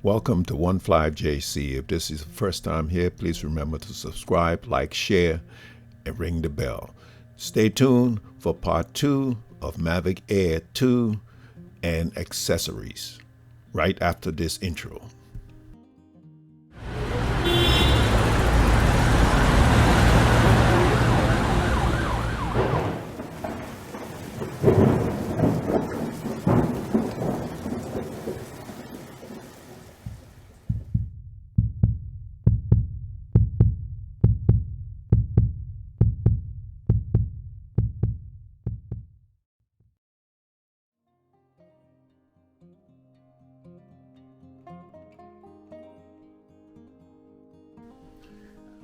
Welcome to 15JC. If this is the first time here, please remember to subscribe, like, share, and ring the bell. Stay tuned for part 2 of Mavic Air 2 and accessories right after this intro.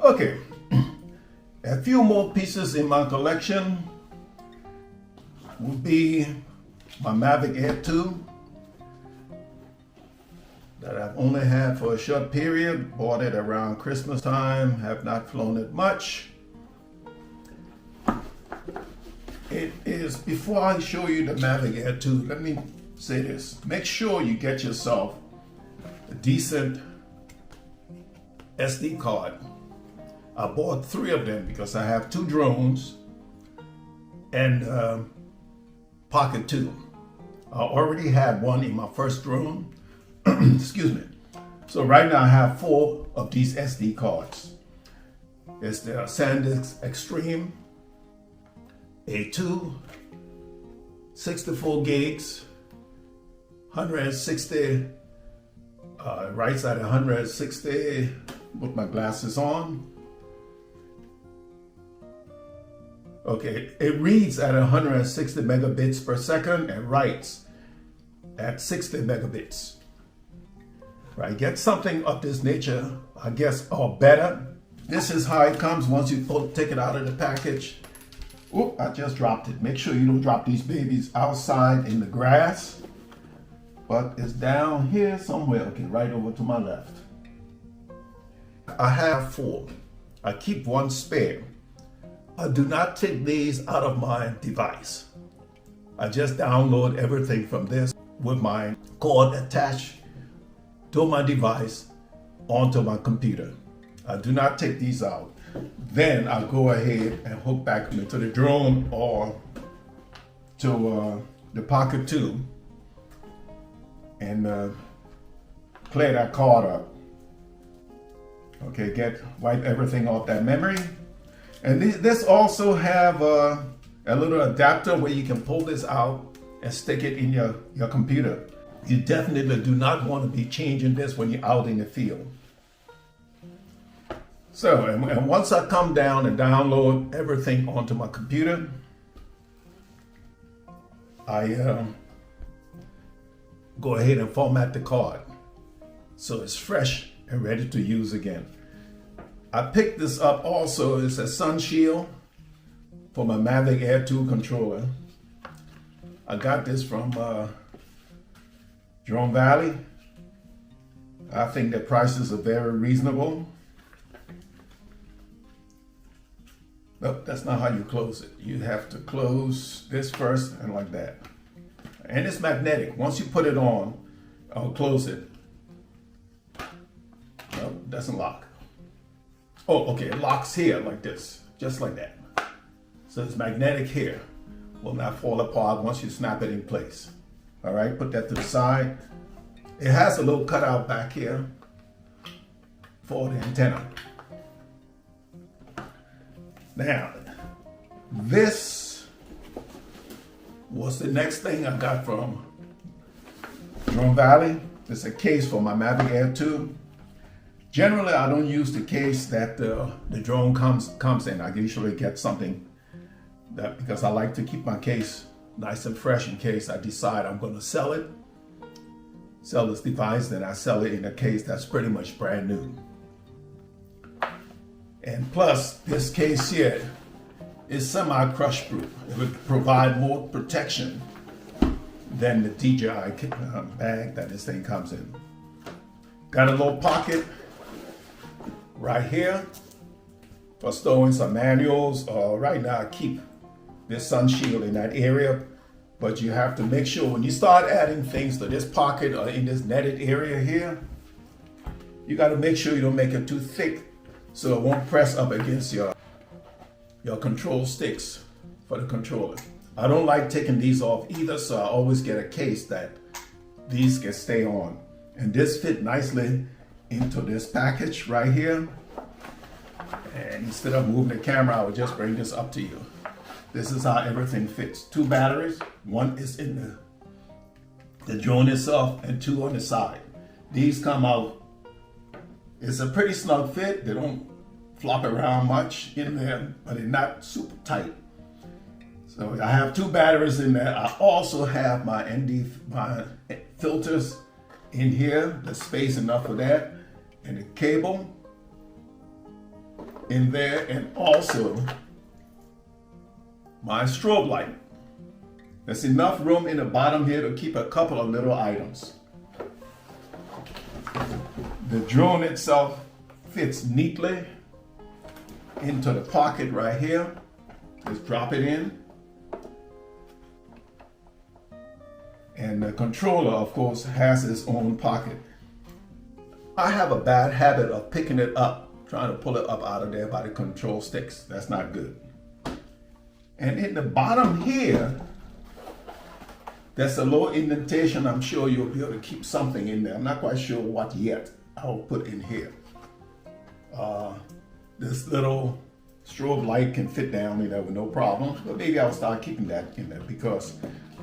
Okay, a few more pieces in my collection will be my Mavic Air 2 that I've only had for a short period, bought it around Christmas time, have not flown it much. It is, before I show you the Mavic Air 2, let me say this. Make sure you get yourself a decent SD card. I bought 3 of them because I have 2 drones and Pocket 2. I already had one in my first drone. Excuse me. So right now I have 4 of these SD cards. It's the SanDisk Extreme A2, 64 gigs, 160, writes at 160 with my glasses on. Okay, it reads at 160 megabits per second and writes at 60 megabits. Right, get something of this nature, I guess, or better. This is how it comes once you take it out of the package. Oh, I just dropped it. Make sure you don't drop these babies outside in the grass. But it's down here somewhere. Okay, right over to my left. I have 4. I keep 1 spare. I do not take these out of my device. I just download everything from this with my cord attached to my device onto my computer. I do not take these out. Then I'll go ahead and hook back into the drone or to the Pocket 2 and clear that card up. Okay, wipe everything off that memory. And this also have a little adapter where you can pull this out and stick it in your computer. You definitely do not want to be changing this when you're out in the field. So, and once I come down and download everything onto my computer, I go ahead and format the card so it's fresh and ready to use again. I picked this up also. It's a sun shield for my Mavic Air 2 controller. I got this from Drone Valley. I think the prices are very reasonable. But that's not how you close it. You have to close this first and like that. And it's magnetic. Once you put it on, I'll close it. No, it doesn't lock. Oh, okay, it locks here like this, just like that. So it's magnetic here. Will not fall apart once you snap it in place. All right, put that to the side. It has a little cutout back here for the antenna. Now, this was the next thing I got from Drone Valley. It's a case for my Mavic Air 2. Generally, I don't use the case that the drone comes in. I usually get something that, because I like to keep my case nice and fresh in case I decide I'm going to sell this device, then I sell it in a case that's pretty much brand new. And plus, this case here is semi-crush proof. It would provide more protection than the DJI bag that this thing comes in. Got a little pocket right here for storing some manuals. Right now I keep this sun shield in that area, but you have to make sure when you start adding things to this pocket or in this netted area here, You got to make sure you don't make it too thick so it won't press up against your control sticks for the controller. I don't like taking these off either, so I always get a case that these can stay on. And this fit nicely into this package right here. And instead of moving the camera, I will just bring this up to you. This is how everything fits. 2 batteries, one is in the drone itself and 2 on the side. These come out, it's a pretty snug fit. They don't flop around much in there, but they're not super tight. So I have 2 batteries in there. I also have my my filters in here. There's space enough for that. And the cable in there, and also my strobe light. There's enough room in the bottom here to keep a couple of little items. The drone itself fits neatly into the pocket right here. Just drop it in. And the controller, of course, has its own pocket. I have a bad habit of picking it up, trying to pull it up out of there by the control sticks. That's not good. And in the bottom here, there's a little indentation. I'm sure you'll be able to keep something in there. I'm not quite sure what yet I'll put in here. This little strobe light can fit down in there with no problem, but maybe I'll start keeping that in there, because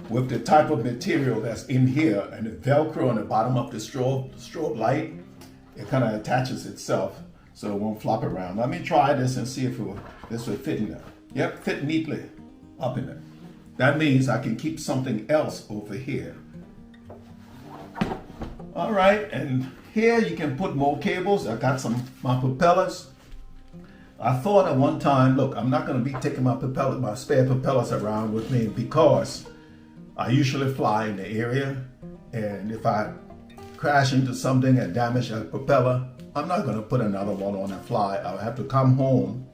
with the type of material that's in here and the Velcro on the bottom of the strobe light, it kind of attaches itself so it won't flop around. Let me try this and see if this will fit in there. Yep, fit neatly up in there. That means I can keep something else over here. All right, and here you can put more cables. I got my propellers. I thought at one time, look, I'm not going to be taking my spare propellers around with me, because I usually fly in the area, and if I crash into something and damage a propeller, I'm not going to put another one on and fly. I'll have to come home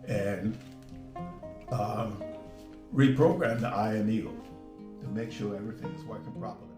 and reprogram the IMU to make sure everything is working properly.